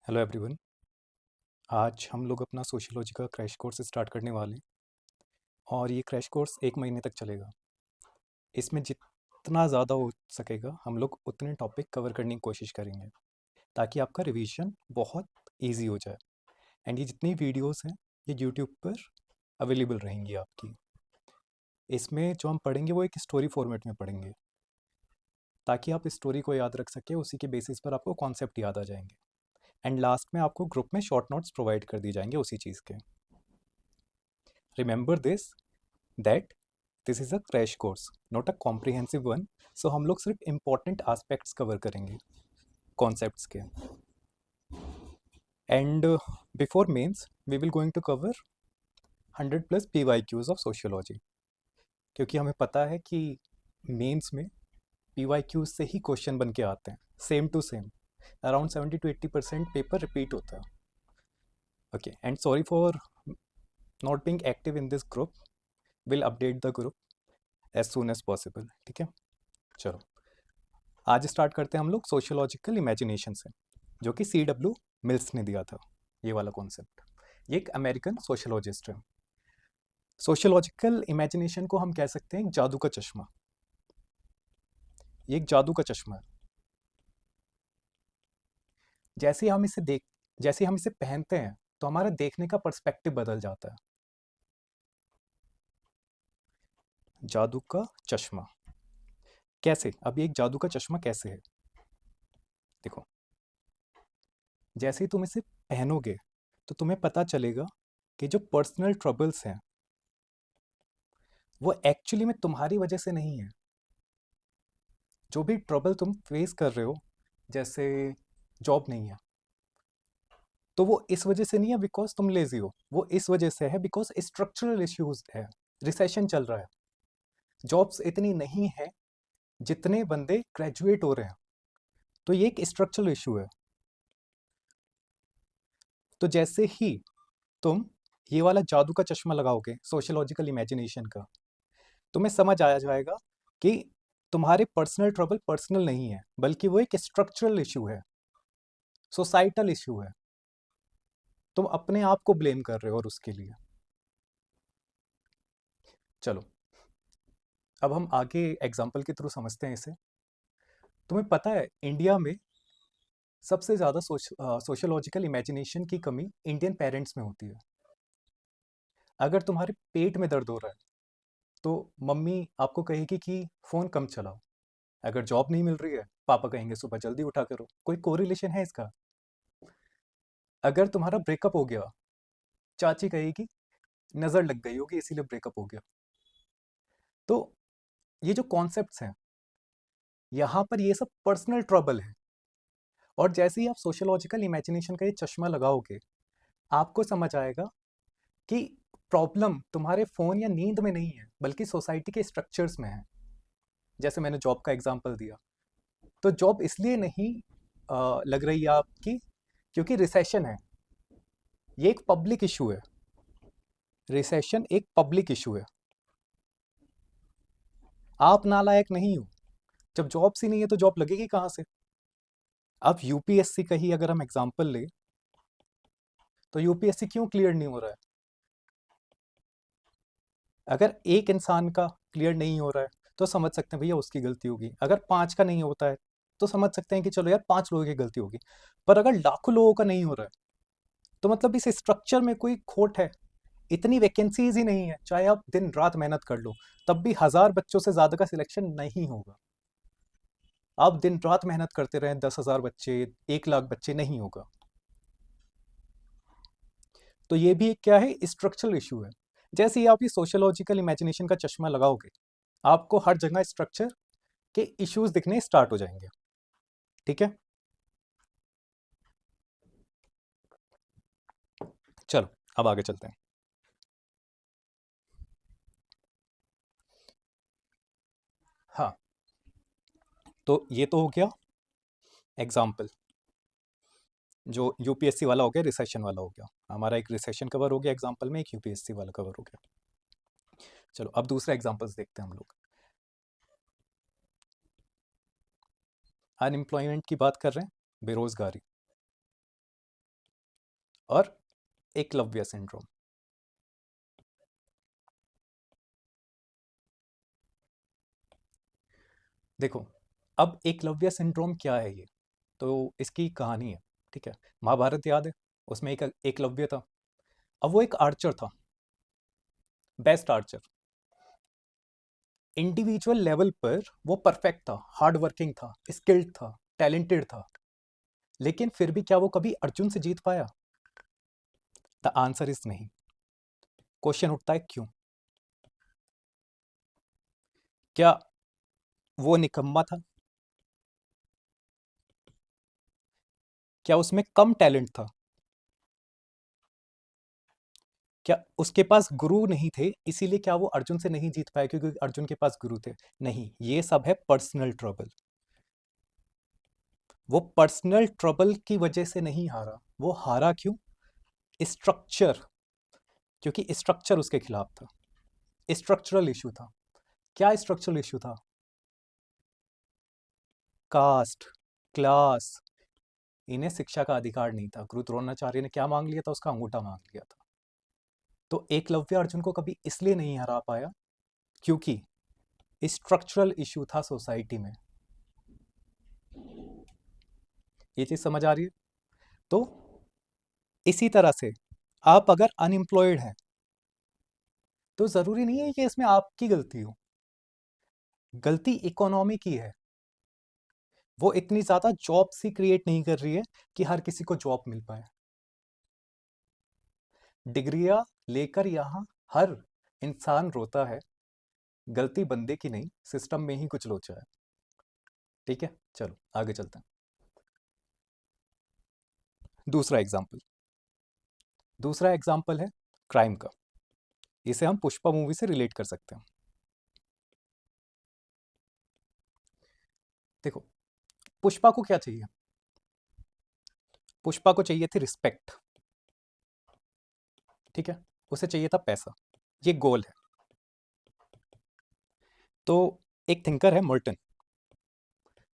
Hello everyone. आज हम लोग अपना सोशियोलॉजी का क्रैश कोर्स स्टार्ट करने वाले हैं और ये क्रैश कोर्स 1 महीने तक चलेगा। इसमें जितना ज़्यादा हो सकेगा हम लोग उतने टॉपिक कवर करने की कोशिश करेंगे ताकि आपका रिवीजन बहुत इजी हो जाए। एंड ये जितनी वीडियोस हैं ये यूट्यूब पर अवेलेबल रहेंगी आपकी। इसमें जो हम पढ़ेंगे वो एक स्टोरी फॉर्मेट में पढ़ेंगे ताकि आप स्टोरी को याद रख सकें, उसी के बेसिस पर आपको कॉन्सेप्ट याद आ जाएंगे। एंड लास्ट में आपको ग्रुप में शॉर्ट नोट्स प्रोवाइड कर दिए जाएंगे उसी चीज़ के। Remember this that this is a crash course, not a comprehensive one. So हम लोग सिर्फ इम्पॉर्टेंट एस्पेक्ट्स कवर करेंगे कॉन्सेप्ट्स के। And before mains we will going to cover 100+ PYQs of sociology, क्योंकि हमें पता है कि मेंस में PYQs से ही क्वेश्चन बन के आते हैं, same to same. Around 70 to 80% paper repeat होता है। Okay, and sorry for not being active in this group. Will update the group as soon as possible. ठीक है, चलो आज स्टार्ट करते हैं हम लोग सोशियोलॉजिकल इमेजिनेशन से, जो कि C.W. मिल्स ने दिया था ये वाला कॉन्सेप्ट। ये एक अमेरिकन सोशियोलॉजिस्ट है। सोशियोलॉजिकल इमेजिनेशन को हम कह सकते हैं एक जादू का चश्मा। ये एक जादू का चश्मा है। जैसे हम इसे पहनते हैं तो हमारा देखने का पर्सपेक्टिव बदल जाता है। जादू का चश्मा कैसे? अब ये एक जादू का चश्मा कैसे है, देखो। जैसे ही तुम इसे पहनोगे तो तुम्हें पता चलेगा कि जो पर्सनल ट्रबल्स हैं वो एक्चुअली में तुम्हारी वजह से नहीं है। जो भी ट्रबल तुम फेस कर रहे हो, जैसे जॉब नहीं है, तो वो इस वजह से नहीं है बिकॉज तुम लेजी हो, वो इस वजह से है बिकॉज स्ट्रक्चरल इश्यूज है। रिसेशन चल रहा है, जॉब्स इतनी नहीं है जितने बंदे ग्रेजुएट हो रहे हैं, तो ये एक स्ट्रक्चरल इशू है। तो जैसे ही तुम ये वाला जादू का चश्मा लगाओगे सोशियोलॉजिकल इमेजिनेशन का, तुम्हें समझ आया जाएगा कि तुम्हारे पर्सनल ट्रबल पर्सनल नहीं है, बल्कि वो एक स्ट्रक्चरल इशू है, सोसाइटल इशू है। तुम अपने आप को ब्लेम कर रहे हो और उसके लिए। चलो अब हम आगे एग्जाम्पल के थ्रू समझते हैं इसे। तुम्हें पता है इंडिया में सबसे ज़्यादा सोशियोलॉजिकल इमेजिनेशन की कमी इंडियन पेरेंट्स में होती है। अगर तुम्हारे पेट में दर्द हो रहा है तो मम्मी आपको कहेगी कि फ़ोन कम चलाओ। अगर जॉब नहीं मिल रही है पापा कहेंगे सुबह जल्दी उठा करो। कोई कोरिलेशन है इसका? अगर तुम्हारा ब्रेकअप हो गया, चाची कहेगी नज़र लग गई होगी इसीलिए ब्रेकअप हो गया। तो ये जो कॉन्सेप्ट्स हैं, यहाँ पर ये सब पर्सनल ट्रबल है। और जैसे ही आप सोशियोलॉजिकल इमेजिनेशन का ये चश्मा लगाओगे, आपको समझ आएगा कि प्रॉब्लम तुम्हारे फ़ोन या नींद में नहीं है, बल्कि सोसाइटी के स्ट्रक्चर्स में है। जैसे मैंने जॉब का एग्जांपल दिया, तो जॉब इसलिए नहीं लग रही है आपकी क्योंकि रिसेशन है। ये एक पब्लिक इशू है। रिसेशन एक पब्लिक इशू है। आप नालायक नहीं हो। जब जॉब सी नहीं है तो जॉब लगेगी कहाँ से? अब यूपीएससी का ही अगर हम एग्जांपल ले, तो यूपीएससी क्यों क्लियर नहीं हो रहा है? अगर एक इंसान का क्लियर नहीं हो रहा है तो समझ सकते हैं भैया उसकी गलती होगी। अगर 5 का नहीं होता है तो समझ सकते हैं कि चलो यार 5 लोगों की गलती होगी। पर अगर लाखों लोगों का नहीं हो रहा है तो मतलब इस स्ट्रक्चर में कोई खोट है। इतनी वैकेंसीज ही नहीं है, चाहे आप दिन रात मेहनत कर लो तब भी 1000 बच्चों से ज़्यादा का सिलेक्शन नहीं होगा। आप दिन रात मेहनत करते रहें, 10,000 बच्चे, 1 लाख बच्चे, नहीं होगा। तो ये भी एक क्या है, स्ट्रक्चरल इशू है। जैसे ही आप ये सोशियोलॉजिकल इमेजिनेशन का चश्मा लगाओगे, आपको हर जगह स्ट्रक्चर के इश्यूज दिखने स्टार्ट हो जाएंगे। ठीक है, चलो अब आगे चलते हैं। हाँ, तो ये तो हो गया एग्जाम्पल। जो यूपीएससी वाला हो गया, रिसेशन वाला हो गया। हमारा एक रिसेशन कवर हो गया एग्जाम्पल में, एक यूपीएससी वाला कवर हो गया। चलो अब दूसरा एग्जाम्पल्स देखते हैं हम लोग। अनएम्प्लॉयमेंट की बात कर रहे हैं, बेरोजगारी। और एकलव्य सिंड्रोम। देखो, अब एकलव्य सिंड्रोम क्या है ये? तो इसकी कहानी है, ठीक है? महाभारत याद है? उसमें एक एकलव्य था। अब वो एक आर्चर था, बेस्ट आर्चर। इंडिविजुअल लेवल पर वो परफेक्ट था, हार्ड वर्किंग था, स्किल्ड था, टैलेंटेड था। लेकिन फिर भी क्या वो कभी अर्जुन से जीत पाया? द आंसर इज नहीं। क्वेश्चन उठता है क्यों? क्या वो निकम्मा था? क्या उसमें कम टैलेंट था? क्या उसके पास गुरु नहीं थे, इसीलिए क्या वो अर्जुन से नहीं जीत पाया क्योंकि अर्जुन के पास गुरु थे? नहीं, ये सब है पर्सनल ट्रबल। वो पर्सनल ट्रबल की वजह से नहीं हारा। वो हारा क्यों? स्ट्रक्चर, क्योंकि स्ट्रक्चर उसके खिलाफ था। स्ट्रक्चरल इशू था। क्या स्ट्रक्चरल इशू था? Caste, class. इन्हें शिक्षा का अधिकार नहीं था। गुरु द्रोणाचार्य ने क्या मांग लिया था? उसका अंगूठा मांग लिया था। तो एकलव्य अर्जुन को कभी इसलिए नहीं हरा पाया क्योंकि स्ट्रक्चरल इशू था सोसाइटी में। ये चीज समझ आ रही है? तो इसी तरह से आप अगर अनएम्प्लॉयड हैं तो जरूरी नहीं है कि इसमें आपकी गलती हो। गलती इकोनॉमी की है। वो इतनी ज्यादा जॉब्स ही क्रिएट नहीं कर रही है कि हर किसी को जॉब मिल पाए। डिग्रियां लेकर यहाँ हर इंसान रोता है। गलती बंदे की नहीं, सिस्टम में ही कुछ लोचा है। ठीक है, चलो आगे चलते हैं। दूसरा एग्जाम्पल, दूसरा एग्जाम्पल है क्राइम का। इसे हम पुष्पा मूवी से रिलेट कर सकते हैं। देखो, पुष्पा को क्या चाहिए? पुष्पा को चाहिए थी रिस्पेक्ट, ठीक है? उसे चाहिए था पैसा। ये गोल है। तो एक थिंकर है मर्टन।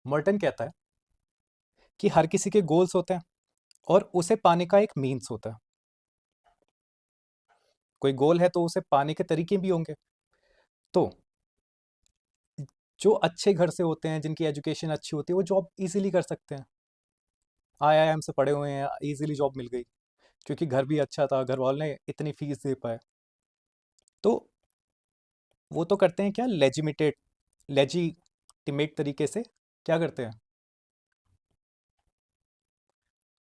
मर्टन कहता है कि हर किसी के गोल्स होते हैं और उसे पाने का एक मीन्स होता है। कोई गोल है तो उसे पाने के तरीके भी होंगे। तो जो अच्छे घर से होते हैं, जिनकी एजुकेशन अच्छी होती है, वो जॉब इजीली कर सकते हैं। आईआईएम से पढ़े हुए हैं, इजीली जॉब मिल गई क्योंकि घर भी अच्छा था, घर वाले ने इतनी फीस दे पाए। तो वो तो करते हैं क्या, लेजिटिमेट तरीके से क्या करते हैं?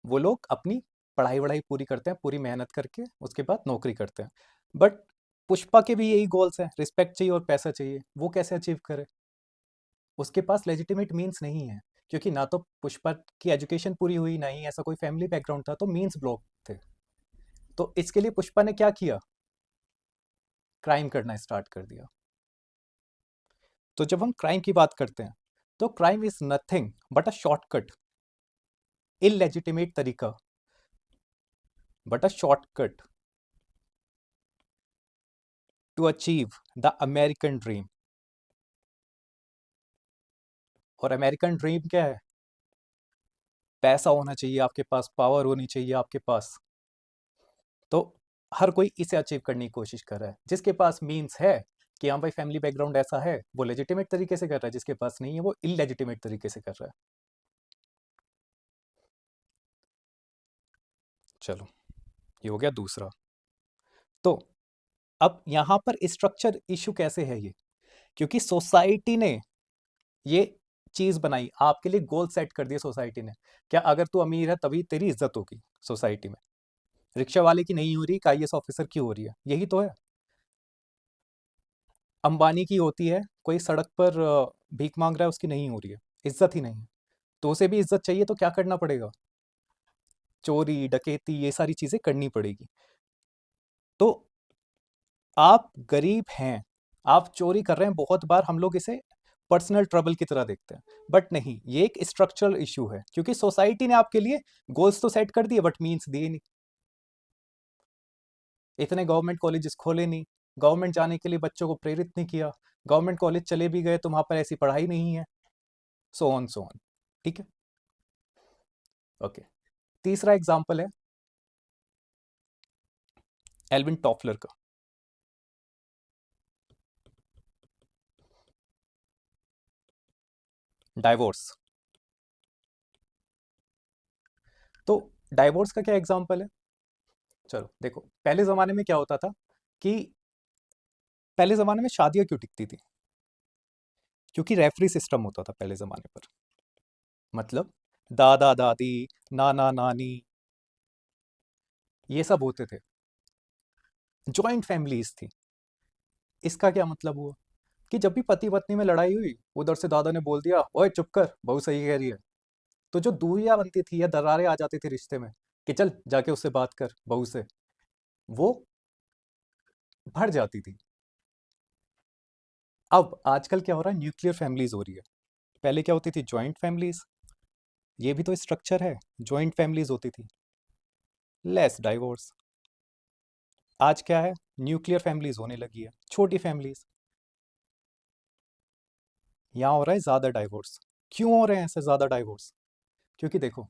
वो लोग अपनी पढ़ाई वढ़ाई पूरी करते हैं, पूरी मेहनत करके उसके बाद नौकरी करते हैं। बट पुष्पा के भी यही गोल्स हैं, रिस्पेक्ट चाहिए और पैसा चाहिए। वो कैसे अचीव करे? उसके पास लेजिटिमेट मीन्स नहीं है क्योंकि ना तो पुष्पा की एजुकेशन पूरी हुई, ना ही ऐसा कोई फैमिली बैकग्राउंड था, तो मीन्स ब्लॉक थे। तो इसके लिए पुष्पा ने क्या किया? क्राइम करना स्टार्ट कर दिया। तो जब हम क्राइम की बात करते हैं तो crime is nothing but a shortcut, illegitimate तरीका, but a shortcut to achieve the American dream. और अमेरिकन ड्रीम क्या है? पैसा होना चाहिए आपके पास, पावर होनी चाहिए आपके पास। तो हर कोई इसे अचीव करने की कोशिश कर रहा है। जिसके पास मीन्स है कि हाँ भाई फैमिली बैकग्राउंड ऐसा है, वो लेजिटिमेट तरीके से कर रहा है। जिसके पास नहीं है वो इलेजिटिमेट तरीके से कर रहा है। चलो, ये हो गया दूसरा। तो अब यहां पर स्ट्रक्चर इशू कैसे है ये? क्योंकि सोसाइटी ने ये चीज बनाई, आपके लिए गोल सेट कर दिया सोसाइटी ने। क्या अगर तू अमीर है तभी तेरी इज्जत होगी सोसाइटी में? रिक्शा वाले की नहीं हो रही, आईएएस ऑफिसर की हो रही है, यही तो है। अंबानी की होती है, कोई सड़क पर भीख मांग रहा है, उसकी नहीं हो रही है, इज्जत ही नहीं है। तो उसे भी इज्जत चाहिए तो क्या करना पड़ेगा? चोरी डकैती ये सारी चीजें करनी पड़ेगी। तो आप गरीब हैं, आप चोरी कर रहे हैं, बहुत बार हम लोग इसे पर्सनल ट्रबल की तरह देखते हैं। बट नहीं, ये एक स्ट्रक्चरल इशू है क्योंकि सोसाइटी ने आपके लिए गोल्स तो सेट कर दिए बट मीन्स दिए नहीं। इतने गवर्नमेंट कॉलेजेस खोले नहीं, गवर्नमेंट जाने के लिए बच्चों को प्रेरित नहीं किया, गवर्नमेंट कॉलेज चले भी गए तो वहां पर ऐसी पढ़ाई नहीं है, सो ऑन। ठीक है, ओके। तीसरा एग्जाम्पल है एल्विन टॉफलर का। डाइवोर्स। तो डाइवोर्स का क्या एग्जाम्पल है? चलो देखो, पहले ज़माने में क्या होता था कि पहले ज़माने में शादियाँ क्यों टिकती थी? क्योंकि रेफरी सिस्टम होता था पहले ज़माने पर। मतलब दादा दादी, नाना नानी, ये सब होते थे। जॉइंट फैमिलीज थी। इसका क्या मतलब हुआ कि जब भी पति पत्नी में लड़ाई हुई, उधर से दादा ने बोल दिया, ओए चुप कर, बहू सही कह रही है। तो जो दूरियां बनती थी या दरारें आ जाती थी रिश्ते में, कि चल जाके उससे बात कर बहू से, वो भर जाती थी। अब आजकल क्या हो रहा है, न्यूक्लियर फैमिलीज हो रही है। पहले क्या होती थी, जॉइंट फैमिलीज। ये भी तो स्ट्रक्चर है, जॉइंट फैमिलीज होती थी, लेस डाइवोर्स। आज क्या है, न्यूक्लियर फैमिलीज होने लगी है, छोटी फैमिलीज। यहाँ हो रहा है ज्यादा डाइवोर्स। क्यों हो रहे हैं ऐसे ज्यादा डाइवोर्स? क्योंकि देखो,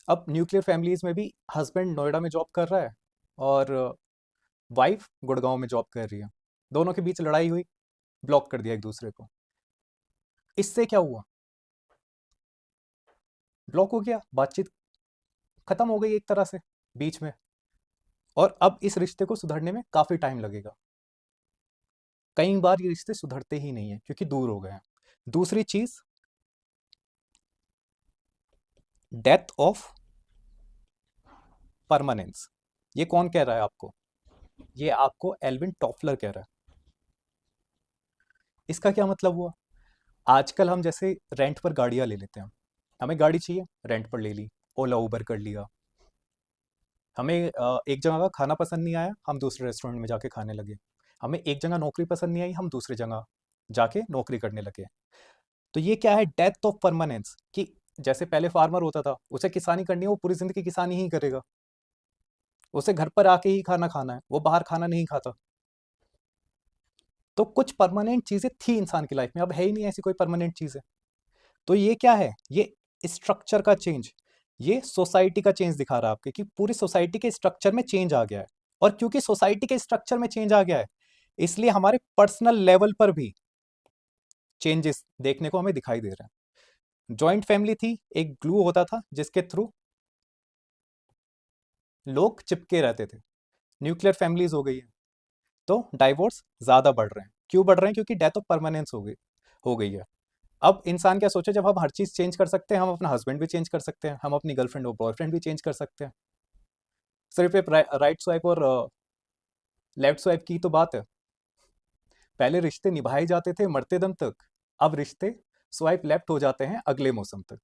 अब न्यूक्लियर फैमिलीज में भी हस्बैंड नोएडा में जॉब कर रहा है और वाइफ गुड़गांव में जॉब कर रही है। दोनों के बीच लड़ाई हुई, ब्लॉक कर दिया एक दूसरे को। इससे क्या हुआ, ब्लॉक हो गया, बातचीत खत्म हो गई एक तरह से बीच में। और अब इस रिश्ते को सुधरने में काफी टाइम लगेगा। कई बार ये रिश्ते सुधरते ही नहीं है क्योंकि दूर हो गए हैं। दूसरी चीज, डेथ ऑफ परमानेंस। ये कौन कह रहा है आपको? ये आपको एल्विन टॉफलर कह रहा है। इसका क्या मतलब हुआ? आजकल हम जैसे रेंट पर गाड़ियां ले लेते हैं। हमें गाड़ी चाहिए, रेंट पर ले ली, ओला उबर कर लिया। हमें एक जगह का खाना पसंद नहीं आया, हम दूसरे रेस्टोरेंट में जाके खाने लगे। हमें एक जगह नौकरी पसंद नहीं आई, हम दूसरी जगह जाके नौकरी करने लगे। तो ये क्या है, डेथ ऑफ परमानेंस। कि जैसे पहले फार्मर होता था, उसे किसानी करनी है, वो पूरी जिंदगी किसानी ही करेगा। उसे घर पर आके ही खाना खाना है, वो बाहर खाना नहीं खाता। तो कुछ परमानेंट चीजें थी इंसान की लाइफ में, अब है ही नहीं ऐसी कोई परमानेंट चीजें। तो ये क्या है, ये स्ट्रक्चर का चेंज, ये सोसाइटी का चेंज दिखा रहा है आपके, कि पूरी सोसाइटी के स्ट्रक्चर में चेंज आ गया है। और क्योंकि सोसाइटी के स्ट्रक्चर में चेंज आ गया है, इसलिए हमारे पर्सनल लेवल पर भी चेंजेस देखने को हमें दिखाई दे रहे हैं। जॉइंट फैमिली थी, एक ग्लू होता था जिसके थ्रू लोग चिपके रहते थे। न्यूक्लियर फैमिलीज हो गई है, तो डाइवोर्स ज्यादा बढ़ रहे हैं। क्यों बढ़ रहे हैं? क्योंकि डेथ ऑफ परमानेंस हो गई है। अब इंसान क्या सोचे, जब हम हर चीज चेंज कर सकते हैं, हम अपना हस्बैंड भी चेंज कर सकते हैं, हम अपनी गर्लफ्रेंड और बॉयफ्रेंड भी चेंज कर सकते हैं। सिर्फ एक राइट स्वाइप और लेफ्ट स्वाइप की तो बात है। पहले रिश्ते निभाए जाते थे मरते दम तक, अब रिश्ते स्वाइप लेफ्ट हो जाते हैं अगले मौसम तक।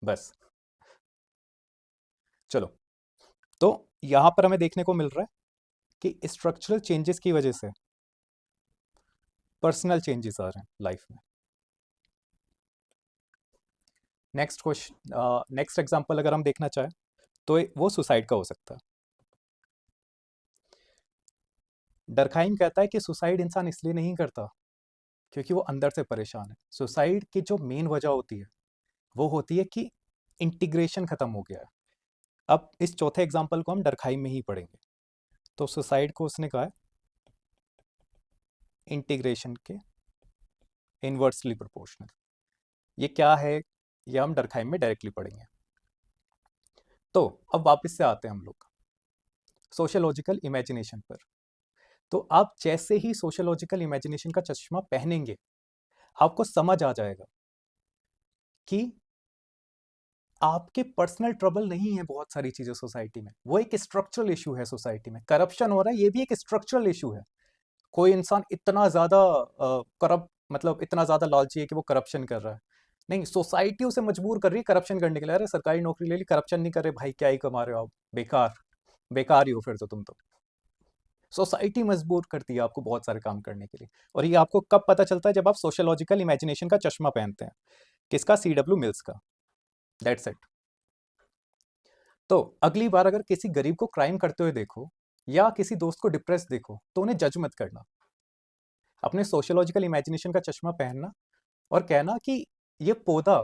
बस। चलो, तो यहां पर हमें देखने को मिल रहा है कि स्ट्रक्चरल चेंजेस की वजह से पर्सनल चेंजेस आ रहे हैं लाइफ में। नेक्स्ट क्वेश्चन, नेक्स्ट एग्जांपल अगर हम देखना चाहें, तो वो सुसाइड का हो सकता है। डरखाइम कहता है कि सुसाइड इंसान इसलिए नहीं करता क्योंकि वो अंदर से परेशान है। सुसाइड की जो मेन वजह होती है, वो होती है कि इंटीग्रेशन खत्म हो गया है। अब इस चौथे एग्जाम्पल को हम डरखाइम में ही पढ़ेंगे। तो सुसाइड को उसने कहा है इंटीग्रेशन के इनवर्सली प्रोपोर्शनल। ये क्या है, ये हम डरखाइम में डायरेक्टली पढ़ेंगे। तो अब वापस से आते हैं हम लोग सोशियोलॉजिकल इमेजिनेशन पर। तो आप जैसे ही सोशियोलॉजिकल इमेजिनेशन का चश्मा पहनेंगे, आपको समझ आ जाएगा कि आपके पर्सनल ट्रबल नहीं है बहुत सारी चीजें सोसाइटी में, वो एक स्ट्रक्चरल इशू है। सोसाइटी में करप्शन हो रहा है, ये भी एक स्ट्रक्चरल इशू है। कोई इंसान इतना ज्यादा करप्ट, मतलब इतना ज्यादा लालची है कि वो करप्शन कर रहा है। नहीं, सोसाइटी उसे मजबूर कर रही है करप्शन करने के लिए। अरे सरकारी नौकरी ले ली, करप्शन नहीं कर रहे भाई, क्या ही कमा रहे हो आप, बेकार, बेकार ही हो फिर तो तुम तो। सोसाइटी मजबूर करती है आपको बहुत सारे काम करने के लिए। और ये आपको कब पता चलता है? जब आप सोशियोलॉजिकल इमेजिनेशन का चश्मा पहनते हैं। किसका? CW मिल्स का। That's it. तो अगली बार अगर किसी गरीब को क्राइम करते हुए देखो, या किसी दोस्त को डिप्रेस देखो, तो उन्हें जज मत करना। अपने सोशियोलॉजिकल इमेजिनेशन का चश्मा पहनना और कहना कि ये पौधा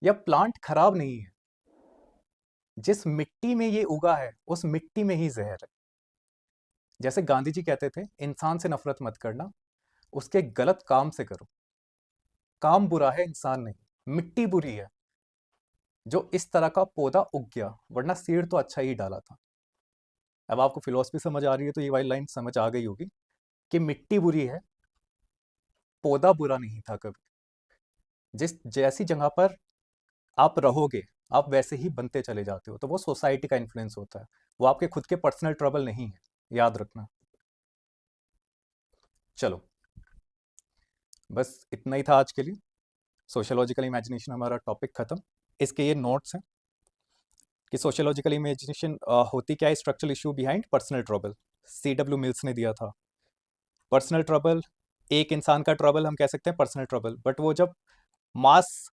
या प्लांट खराब नहीं है, जिस मिट्टी में ये उगा है उस मिट्टी में ही जहर है। जैसे गांधी जी कहते थे, इंसान से नफरत मत करना, उसके गलत काम से करो। काम बुरा है, इंसान नहीं। मिट्टी बुरी है जो इस तरह का पौधा उग गया, वरना सीड तो अच्छा ही डाला था। अब आपको फिलोसफी समझ आ रही है तो ये वाली लाइन समझ आ गई होगी कि मिट्टी बुरी है, पौधा बुरा नहीं था कभी। जिस जैसी जगह पर आप रहोगे, आप वैसे ही बनते चले जाते हो। तो वो सोसाइटी का इन्फ्लुएंस होता है, वो आपके खुद के पर्सनल ट्रबल नहीं है, याद रखना। चलो, बस इतना ही था आज के लिए। सोशियोलॉजिकल इमेजिनेशन हमारा टॉपिक खत्म। इसके ये नोट्स हैं कि सोशियोलॉजिकल इमेजिनेशन होती क्या है, structural issue behind personal trouble. C.W. Mills ने दिया था। पर्सनल ट्रबल, एक इंसान का ट्रबल हम कह सकते हैं पर्सनल ट्रबल, बट वो जब मास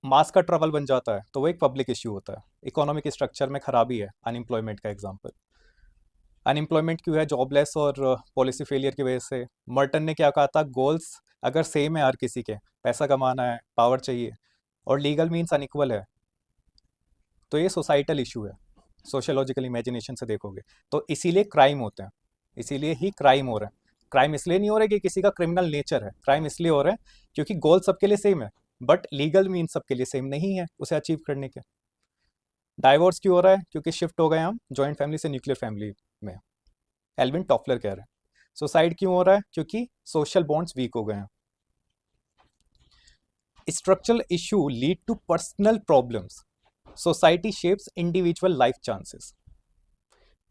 मास का ट्रबल बन जाता है तो वो एक पब्लिक इश्यू होता है। इकोनॉमिक स्ट्रक्चर में खराबी है, अनएम्प्लॉयमेंट का एग्जांपल। अनएम्प्लॉयमेंट क्यों है? जॉबलेस और पॉलिसी फेलियर की वजह से। मर्टन ने क्या कहा था? गोल्स अगर सेम है हर किसी के, पैसा कमाना है, पावर चाहिए, और लीगल मीन्स अनइक्वल है, तो ये सोसाइटल इशू है। सोशियोलॉजिकल इमेजिनेशन से देखोगे तो इसीलिए क्राइम होते हैं, इसीलिए ही क्राइम हो रहा है। क्राइम इसलिए नहीं हो रहा है कि किसी का क्रिमिनल नेचर है, क्राइम इसलिए हो रहा है क्योंकि गोल सबके लिए सेम है, बट लीगल मीन सबके लिए सेम नहीं है उसे अचीव करने के। डाइवोर्स क्यों हो रहा है? क्योंकि शिफ्ट हो गए हम जॉइंट फैमिली से न्यूक्लियर फैमिली में, एल्विन टॉफलर कह रहे हैं। सुसाइड क्यों हो रहा है? क्योंकि सोशल बॉन्ड्स वीक हो गए हैं। Structural issue lead to personal problems, society shapes individual life chances,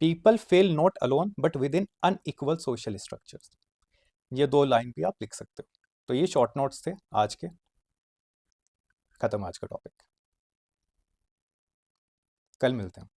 people fail not alone but within unequal social structures. ये दो लाइन भी आप लिख सकते हो। तो ये शॉर्ट नोट्स थे आज के। खत्म आज का टॉपिक, कल मिलते हैं।